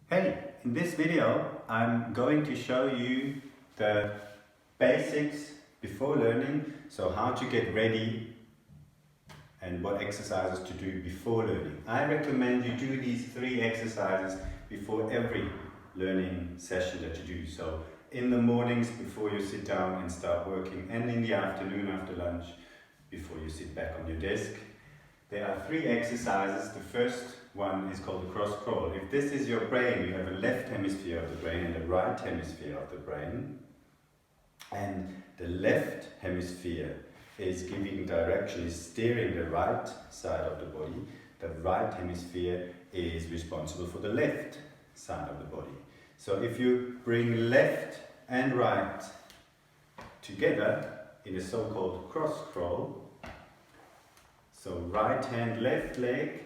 Hey, in this video I'm going to show you the basics before learning, so how to get ready and what exercises to do before learning. I recommend you do these 3 exercises before every learning session that you do. So in the mornings before you sit down and start working, and in the afternoon after lunch before you sit back on your desk. There are 3 exercises. The first one is called the cross crawl. If this is your brain, you have a left hemisphere of the brain and a right hemisphere of the brain. And the left hemisphere is giving direction, is steering the right side of the body. The right hemisphere is responsible for the left side of the body. So if you bring left and right together in a so-called cross crawl, so right hand, left leg,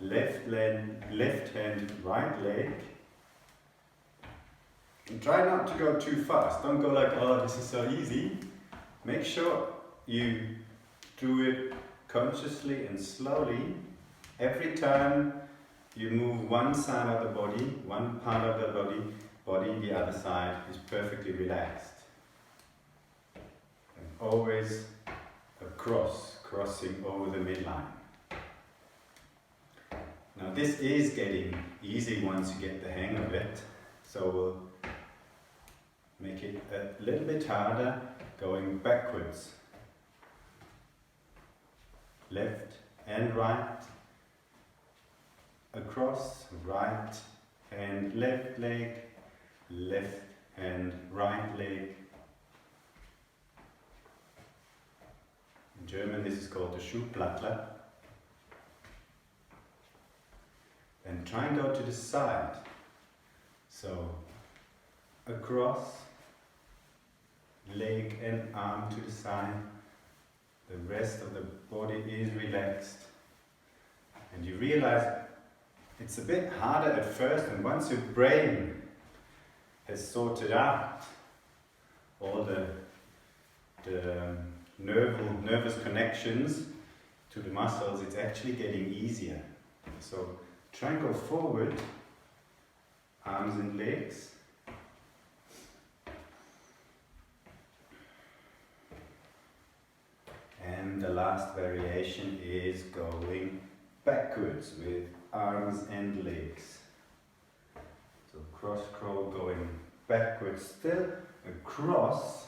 left hand, right leg. And try not to go too fast. Don't go like, oh, this is so easy. Make sure you do it consciously and slowly. Every time you move one side of the body, one part of the body, the other side is perfectly relaxed. And always crossing over the midline. Now this is getting easy once you get the hang of it, so we'll make it a little bit harder, going backwards. Left and right, across, right hand, left leg, left hand, right leg. In German this is called the Schublattler. And try and go to the side. So across, leg and arm to the side. The rest of the body is relaxed. And you realize it's a bit harder at first, and once your brain has sorted out all the nervous connections to the muscles, it's actually getting easier. So try and go forward, arms and legs. And the last variation is going backwards with arms and legs. So cross crawl, going backwards, still across,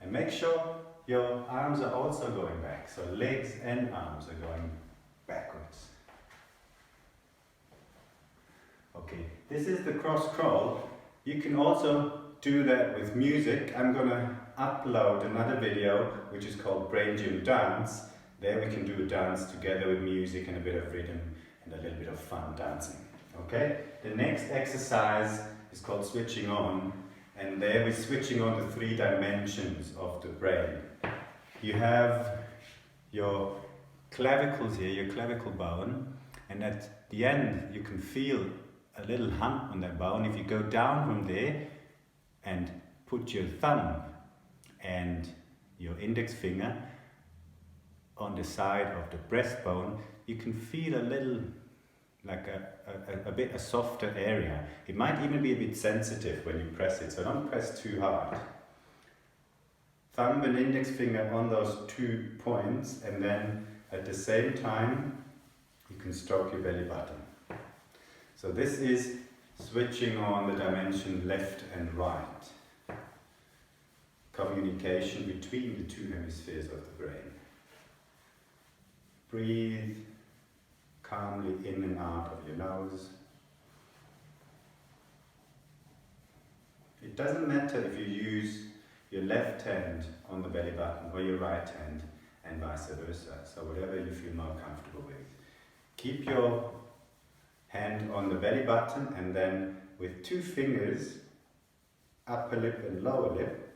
and make sure your arms are also going back. So legs and arms are going backwards. Okay, this is the cross crawl. You can also do that with music. I'm gonna upload another video which is called Brain Gym Dance. There we can do a dance together with music and a bit of rhythm and a little bit of fun dancing. Okay? The next exercise is called switching on, and there we're switching on the 3 dimensions of the brain. You have your clavicles here, your clavicle bone, and at the end you can feel a little hump on that bone. If you go down from there and put your thumb and your index finger on the side of the breastbone, you can feel a little, like a softer area. It might even be a bit sensitive when you press it, so don't press too hard. Thumb and index finger on those 2 points, and then at the same time you can stroke your belly button. So this is switching on the dimension left and right. Communication between the 2 hemispheres of the brain. Breathe calmly in and out of your nose. It doesn't matter if you use your left hand on the belly button or your right hand, and vice versa. So whatever you feel more comfortable with. Keep your hand on the belly button, and then with 2 fingers, upper lip and lower lip,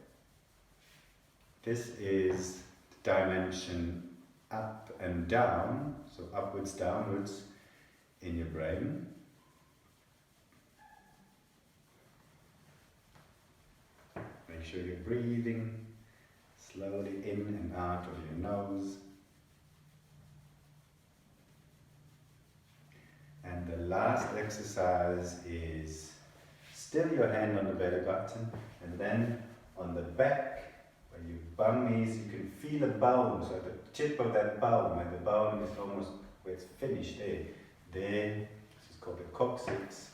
this is the dimension up and down, so upwards, downwards in your brain. Make sure you're breathing slowly in and out of your nose. And And the last exercise is still your hand on the belly button, and then on the back, where your bum is, you can feel a bone, so the tip of that bone, when the bone is almost where it's finished there, this is called the coccyx,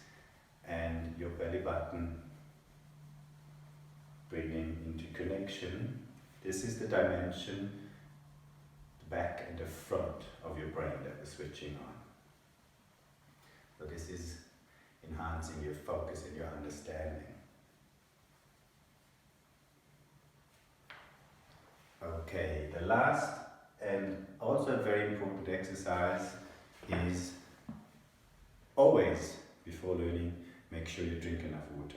and your belly button bringing into connection. This is the dimension, the back and the front of your brain that we're switching on. So this is enhancing your focus and your understanding. Okay, the last and also a very important exercise is always, before learning, make sure you drink enough water.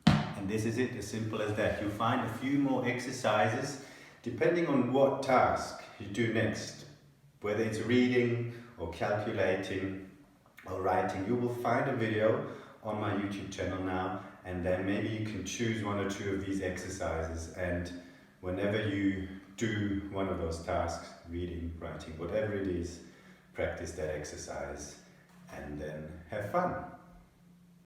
And this is it, as simple as that. You'll find a few more exercises depending on what task you do next. Whether it's reading or calculating or writing, you will find a video on my YouTube channel now, and then maybe you can choose one or two of these exercises, and whenever you do one of those tasks, reading, writing, whatever it is, practice that exercise and then have fun.